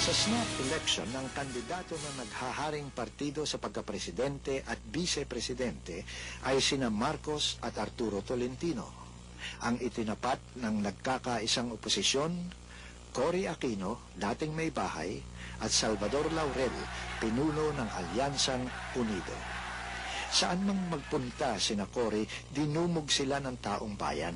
Sa snap election, ang kandidato ng naghaharing partido sa pagkapresidente at vice-presidente ay sina Marcos at Arturo Tolentino. Ang itinapat ng nagkakaisang oposisyon, Cory Aquino, dating may bahay, at Salvador Laurel, pinuno ng Alyansang Unido. Saan mang magpunta sina Cory, dinumog sila ng taong bayan.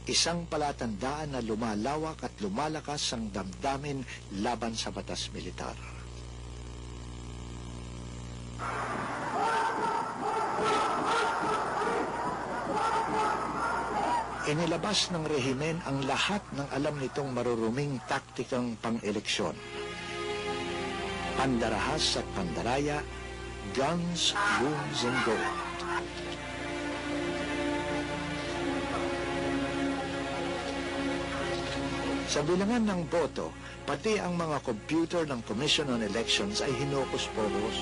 Isang palatandaan na lumalawak at lumalakas ang damdamin laban sa batas militar. Inilabas ng rehimen ang lahat ng alam nitong maruruming taktikang pang-eleksyon. Pandarahas at pandaraya, guns, wounds, and gold. Sa bilangan ng boto, pati ang mga computer ng Commission on Elections ay hinokus-pokos.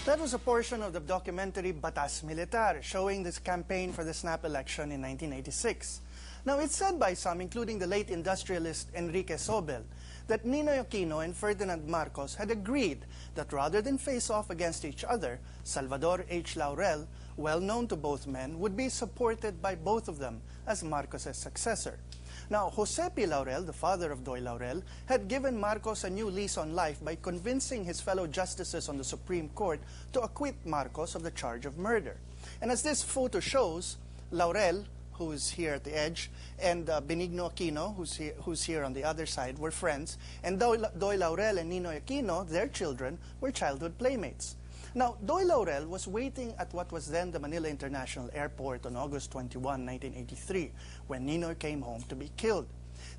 That was a portion of the documentary Batas Militar, showing this campaign for the snap election in 1986. Now, it's said by some, including the late industrialist Enrique Sobel, that Ninoy Aquino and Ferdinand Marcos had agreed that rather than face off against each other, Salvador H. Laurel, well known to both men, would be supported by both of them as Marcos's successor. Now, Jose P. Laurel, the father of Doy Laurel, had given Marcos a new lease on life by convincing his fellow justices on the Supreme Court to acquit Marcos of the charge of murder. And as this photo shows, Laurel, who's here at the edge, and Benigno Aquino, who's here on the other side, were friends, and Doy Laurel and Ninoy Aquino, their children, were childhood playmates. Now, Doy Laurel was waiting at what was then the Manila International Airport on August 21, 1983, when Ninoy came home to be killed.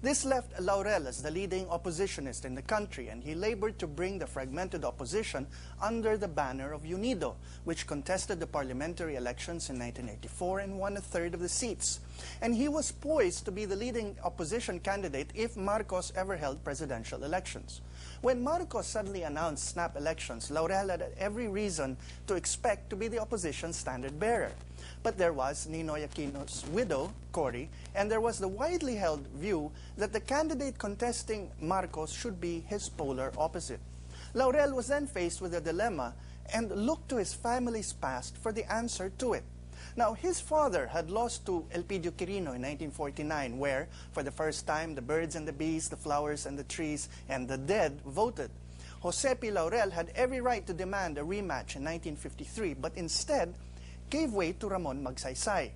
This left Laurel as the leading oppositionist in the country, and he labored to bring the fragmented opposition under the banner of Unido, which contested the parliamentary elections in 1984 and won a third of the seats. And he was poised to be the leading opposition candidate if Marcos ever held presidential elections. When Marcos suddenly announced snap elections, Laurel had every reason to expect to be the opposition's standard-bearer. But there was Ninoy Aquino's widow, Cory, and there was the widely held view that the candidate contesting Marcos should be his polar opposite. Laurel was then faced with a dilemma and looked to his family's past for the answer to it. Now, his father had lost to Elpidio Quirino in 1949, where, for the first time, the birds and the bees, the flowers and the trees, and the dead voted. Jose P. Laurel had every right to demand a rematch in 1953, but instead gave way to Ramon Magsaysay.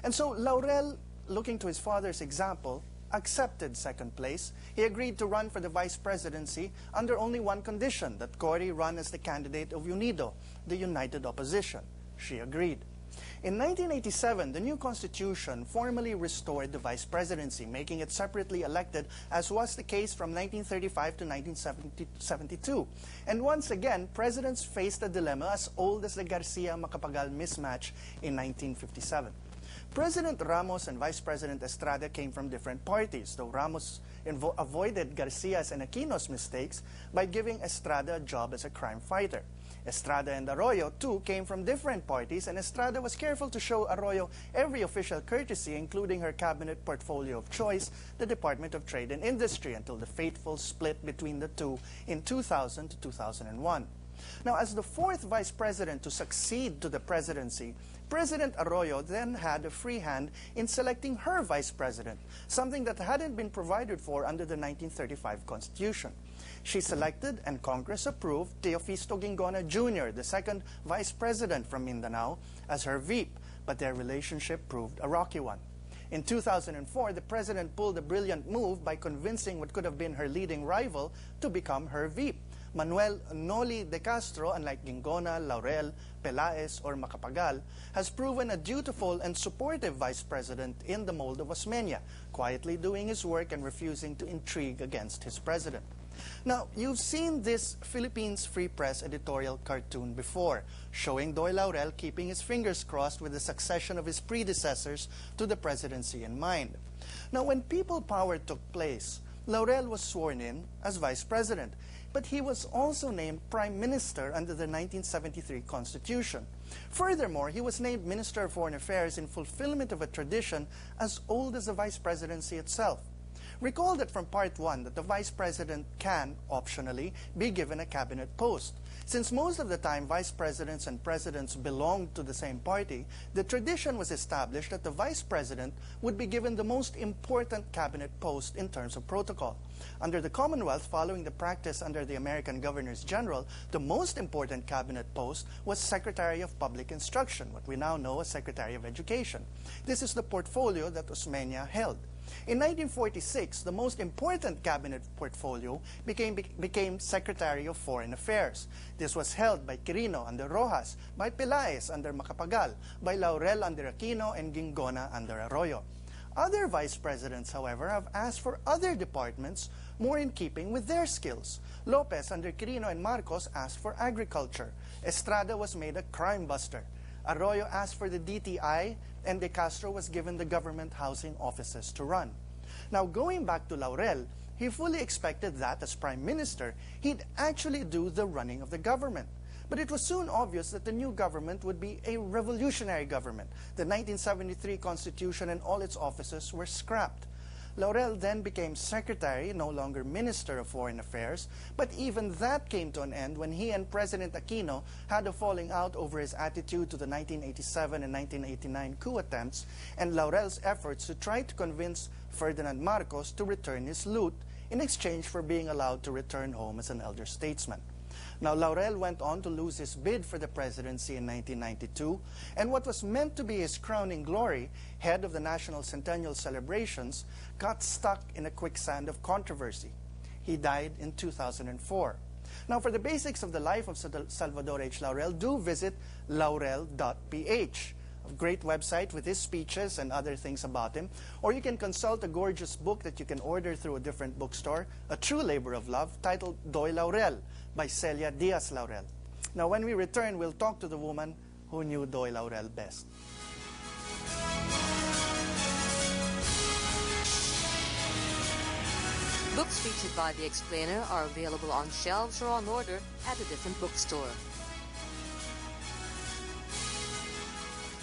And so Laurel, looking to his father's example, accepted second place. He agreed to run for the vice presidency under only one condition, that Cory run as the candidate of Unido, the united opposition. She agreed. In 1987, the new constitution formally restored the vice presidency, making it separately elected, as was the case from 1935 to 1972. And once again, presidents faced a dilemma as old as the Garcia-Macapagal mismatch in 1957. President Ramos and Vice President Estrada came from different parties, though Ramos avoided Garcia's and Aquino's mistakes by giving Estrada a job as a crime fighter. Estrada and Arroyo, too, came from different parties, and Estrada was careful to show Arroyo every official courtesy, including her cabinet portfolio of choice, the Department of Trade and Industry, until the fateful split between the two in 2000 to 2001. Now, as the fourth vice president to succeed to the presidency, President Arroyo then had a free hand in selecting her vice president, something that hadn't been provided for under the 1935 Constitution. She selected, and Congress approved, Teofisto Gingona Jr., the second vice president from Mindanao, as her VP, but their relationship proved a rocky one. In 2004, the president pulled a brilliant move by convincing what could have been her leading rival to become her VP. Manuel Noli de Castro, unlike Gingona, Laurel, Pelaez, or Macapagal, has proven a dutiful and supportive vice president in the mold of Osmeña, quietly doing his work and refusing to intrigue against his president. Now, you've seen this Philippines Free Press editorial cartoon before, showing Doy Laurel keeping his fingers crossed with the succession of his predecessors to the presidency in mind. Now, when People Power took place, Laurel was sworn in as vice president. but he was also named Prime Minister under the 1973 Constitution. Furthermore, he was named Minister of Foreign Affairs in fulfillment of a tradition as old as the Vice Presidency itself. Recall that from Part 1 that the Vice President can, optionally, be given a cabinet post. Since most of the time Vice Presidents and Presidents belonged to the same party, the tradition was established that the Vice President would be given the most important cabinet post in terms of protocol. Under the Commonwealth, following the practice under the American Governors General, the most important cabinet post was Secretary of Public Instruction, what we now know as Secretary of Education. This is the portfolio that Osmeña held. In 1946, the most important cabinet portfolio became Secretary of Foreign Affairs. This was held by Quirino under Rojas, by Pelaez under Macapagal, by Laurel under Aquino, and Gingona under Arroyo. Other vice presidents, however, have asked for other departments more in keeping with their skills. Lopez under Quirino and Marcos asked for agriculture. Estrada was made a crime buster. Arroyo asked for the DTI, and De Castro was given the government housing offices to run. Now, going back to Laurel, he fully expected that as Prime Minister, he'd actually do the running of the government. But it was soon obvious that the new government would be a revolutionary government. The 1973 Constitution and all its offices were scrapped. Laurel then became Secretary, no longer Minister of Foreign Affairs, but even that came to an end when he and President Aquino had a falling out over his attitude to the 1987 and 1989 coup attempts and Laurel's efforts to try to convince Ferdinand Marcos to return his loot in exchange for being allowed to return home as an elder statesman. Now, Laurel went on to lose his bid for the presidency in 1992, and what was meant to be his crowning glory, head of the National Centennial celebrations, got stuck in a quicksand of controversy. He died in 2004. Now, for the basics of the life of Salvador H. Laurel, do visit laurel.ph, a great website with his speeches and other things about him. Or you can consult a gorgeous book that you can order through a different bookstore, A True Labor of Love, titled Doy Laurel by Celia Diaz Laurel. Now, when we return, we'll talk to the woman who knew Doy Laurel best. Books featured by The Explainer are available on shelves or on order at a different bookstore.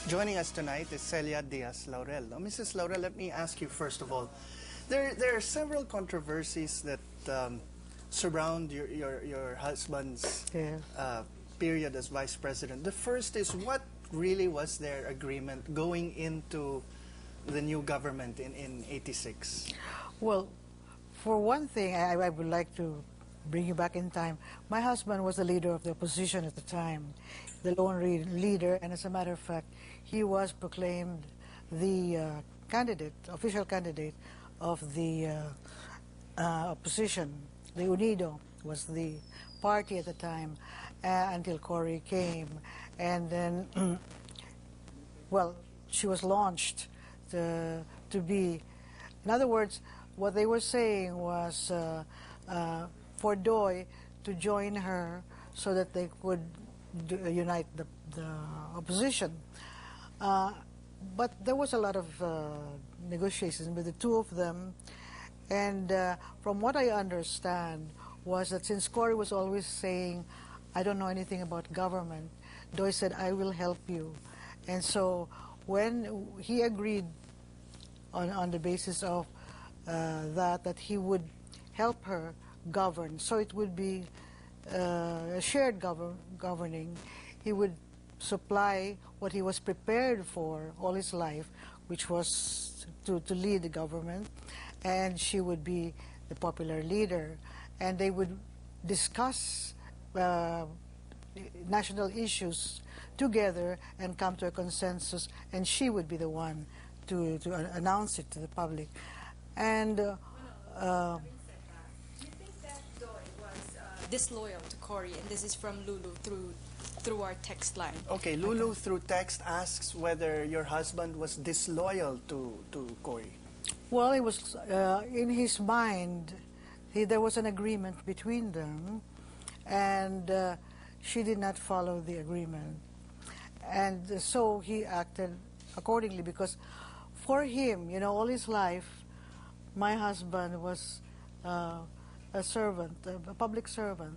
Joining us tonight is Celia Diaz Laurel. Now, Mrs. Laurel, let me ask you first of all, there are several controversies that surround your husband's period as vice president. The first is, what really was their agreement going into the new government in 86? Well, for one thing, I would like to bring you back in time. My husband was the leader of the opposition at the time, the lone leader, and as a matter of fact, he was proclaimed the official candidate of the opposition. The Unido was the party at the time until Cory came. And then, well, she was launched to be, in other words, what they were saying was for Doy to join her so that they could unite the opposition. But there was a lot of negotiations with the two of them. And from what I understand was that since Cory was always saying, I don't know anything about government, Doy said, I will help you. And so when he agreed on the basis of that he would help her govern, so it would be a shared governing, he would supply what he was prepared for all his life, which was to lead the government, and she would be the popular leader, and they would discuss national issues together and come to a consensus, and she would be the one to announce it to the public. And Do you think that Doy was disloyal to Cory, and this is from Lulu through our text line? Okay, Lulu through text asks whether your husband was disloyal to Cory. well, it was in his mind. There was an agreement between them, and she did not follow the agreement, and so he acted accordingly. Because for him, all his life, my husband was a servant, a public servant,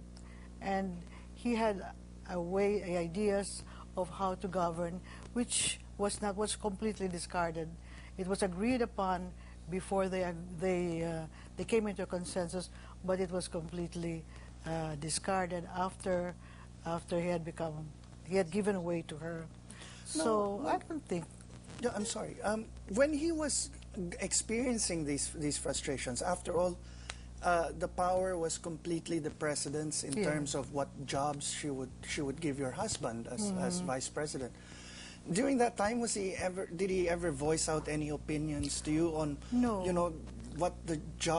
and he had ideas of how to govern, which was completely discarded. It was agreed upon before they came into a consensus, but it was completely discarded after he had given way to her. So I don't think. Yeah, I'm sorry. When he was experiencing these frustrations, after all, the power was completely the president's in terms of what jobs she would give your husband as vice president. During that time, did he ever voice out any opinions to you on, No. what the job